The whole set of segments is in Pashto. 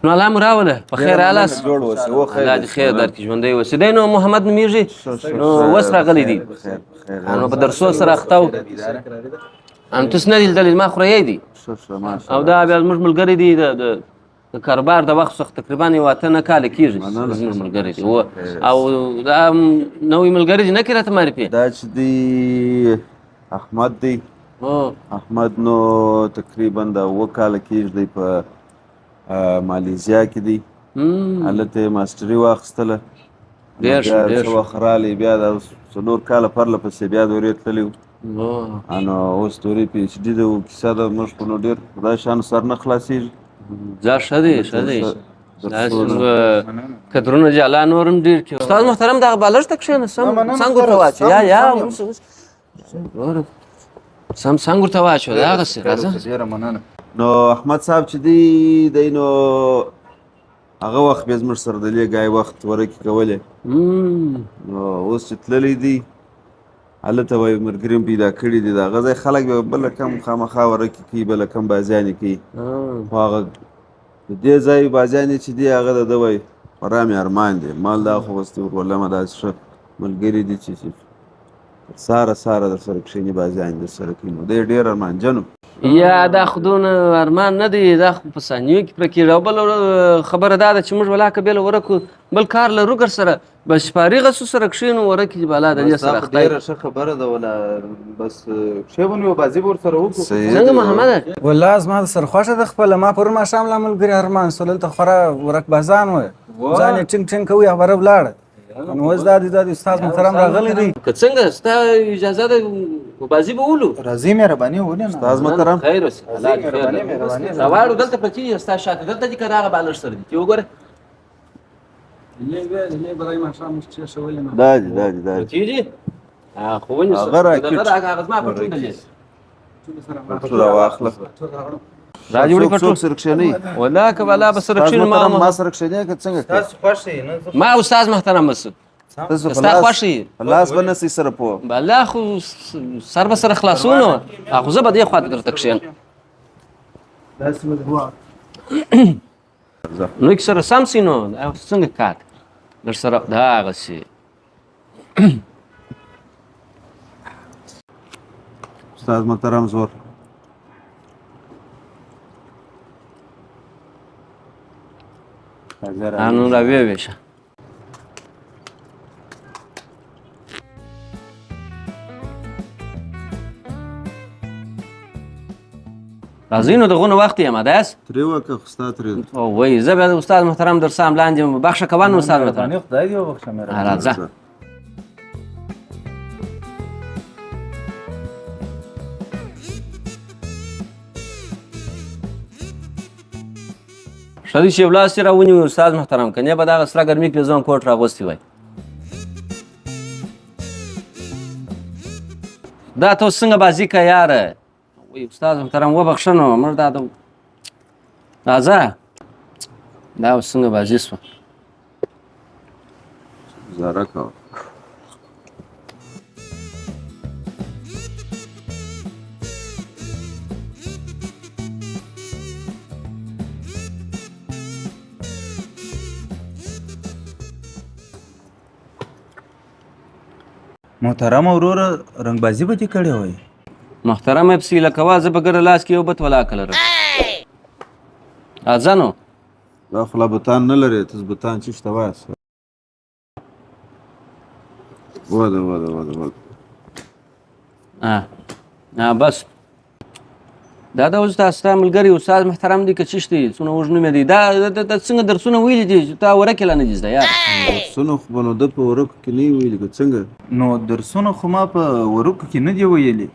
نو الله مو راوله په خیر الاس جوړ اوسې و خیر الله دې خیر درکړي ژوندی اوسې دی نو محمد نومېږي نو اوس راغلی دی نو په درسو سره اخته و تاسو نه دي لیدلي ما خو رایې دي او دا بیا زموږ ملګری دی د کاروبار د وخت څخه تقریبا یو 8 کاله کېږي زموږ ملګری دی او دا نوی ملګری دی نه کړي راته معرفي دا چې دی احمد دی احمد نو تقریبا د 7 کاله کېږي دی په مالیزیا کې دی هلته یې ماسټري واخیستله ډېر ښه څه وخت رالی بیا د 4 کاله پرله پسې بیا دورې تللی و نو اوس دورې پي ایچ ډي ده و کیسه ده موږ خو نو ډېر خدای شانو سر نه خلاصېږي دا ښه دی ښه دی قدرونه دې الله نور هم ډېر کړي استاد محترم دغه بالښت ته کښېنه سم څنګ ورته واچوه یا سم څنګ ورته واچوه دغسې راځه نو احمد صاحب چې دی نو هغه وخت بیا زموږ سره د لیږای وخت ورکې کولې نو اوس چې تللی دی هلته وایي ملګري هم پیدا کړي دي د هغه ځای خلک به بله کم خامخا ورکې کوي بله کم بازیانې کوي خو هغه د دې ځای بازیانې چې دي هغه د ده وایي خورا مې ارمان دی مال دا خو بس ورولمه داسې ښه ملګري دي چې ساره در سره کښېني بازیانې در سره کوي نو دی ډېر ارمانجن و یا دا خو دونه ارمان نه دی دا خو په ثانیو کې پوره کېږي او بله خبره دا ده چې موږ ولاکه بېله ورکو بل کار لرو ګر سره بس فارغه سو سره کښېنو ورکې چې بالا د دې سره خدای ډېره ښه خبره ده ولا بس کښېنو یو بازي به ورسره وکړو څنګه محمده والله زما د سر خوښه ده خپله ما پرون ماښام لا ملګري ارمان سو دلته خورا ورک بازان و ځان یې ټینګ ټینګ کوي هغه ولاړه نو اوس دا دی استاد محترم راغلی دی که څنګه ستا اجازه ده بازي به ولو راځي مهرباني ولې نه استاد محترم خیر اوسې الله دې خیر راواړو دلته پکې ستا شاته دلته دي که د هغه بالښت سره دي چې وګوره دا دي کېږي خو ونیسه هغه راکټ هغه زما په ټول دی ټول راواخله را جوړې په څوک سره کښېنئ والله که بالا به سره کښېنو ما سره کښېنئ که څنګه کوې تاسو خوښ یې نه ما استاد محترم بس ستا خوښ یې په لاس به نه سئ سره پوه بالا خو سر به سره خلاصونو خو زه به دې خوا ته درته کښېنم نو کې سره سم سي نو څنګه کار در سره دغسې استاد محترم زور نو را ویشه راځئ نو دغونه وخت یم داس ترې وکړه خو ستا ترې او وایي زه بیا د استاد محترم در سام لاندې بخښه کوه نو استاد محترم خدای دې وبخښه مهرباني راځه ښه دی چې یو لاس یې راونیوي استاد محترم که نه به دغه سره ګرمي کې ځان کوټ راغوستی وای دا ته اوس څنګه بازي که یاره وایي استاد محترم وبخښه نو موږ دا راځه دا اوس څنګه بازي شوه ګزاره کوه محترم وروره رنګبازي به دې کړې وای محترمه پسې لکوه زه به ګره لاس کې یو بت ولاکه لرم راځه نو دا خو لا بوتان نه لرې تاسو بوتان چې شته وایاست وده بس دا اوس ستا ملګري استاد محترم دی که چیشت دی څونه اوږد نوم یې دی دا څنګه درسونه ویلي دي چې تا ورکې لا نه دي زده یار درسونه خو به نو ده په ورکو کې نه وي ویلي که څنګه نو درسونه خو ما په ورکو کې نه دي ویلي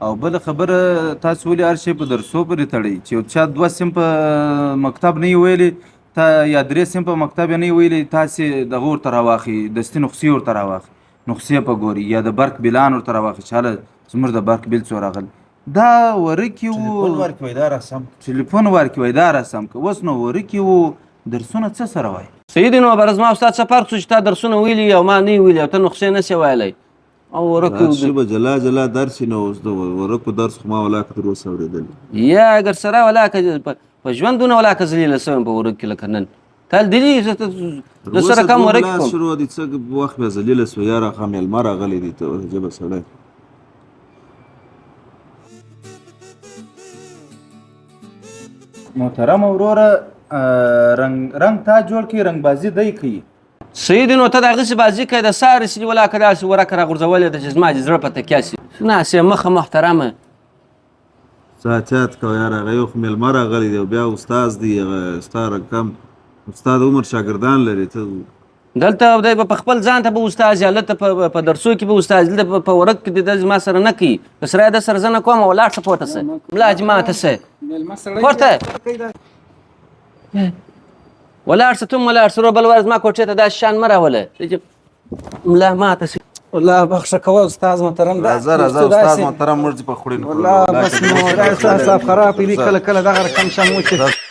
او بله خبره تاسو ولې هر شی په درسو پورې تړئ چې یو چا 2 سیم په مکتب نه وي ویلي تا یا 3 سیم په مکتب نه وي ویلي تاسې دغه ورته راواخلئ دستي نسخې ورته راواخلئ نسخې په ګوري یا د برق بلان ورته راواخلئ چې هله زموږ د برق بل څو راغلی دا ورکې وو ټلیفون ورکوي دا رسم که اوس نو ورکې وو درسونه څه سره وایي صحیح دی نو عبارت زما استاد څه فرق څه چې تا درسونه ویلي او ما نه ویلي او ته نسخې نه سې ویلی او ورکو شي به جلا درس نه اوس د ورکو درس خو ما ولاکه تر اوسه اورېدلی یا اگر سره ولاکه په ژوندونه ولا که ذلیله شوی په ورک کې لکه نن تا لیدلي د سره کم ورک لاس کوم شروع دي څه وخت بیا ذلیله سوه یاره هغه مېلمه راغلی دی ته جبه سړی محترم وروره رنګ تا جوړ کړي رنګ بازي دی کوي صحیح دی نو ته د هغسې بازي کوې د سارې سي ولا که داسې ورکه راغورځولې ده چې زما د زړه په تکیه سي ناسې مخه محترمه څه احتیاط کوه یاره هغه یو خو مېلمه راغلی دی او بیا استاد دی هغه ستا رقم ستا د عمر شاګردان لري ته دلته دی به په خپل ځان ته به استاد یا هلته په درسو کې به استاد دلته په ورک کې د زما سره نه کوي که سره د سره زه نه کوم ولاړ شه پورته شه ملا جماعته شه پورته ولاړ شه ته ولاړ شه بل ورځ زما کوټې ته داسې شان مه راوله ملا ماته شه والله بخښه کوه استاد محترم راځه استاد محترم موږ دې په خوړین والله بس نو دا احساس خراب دي کله کله دغه رقم شمو چې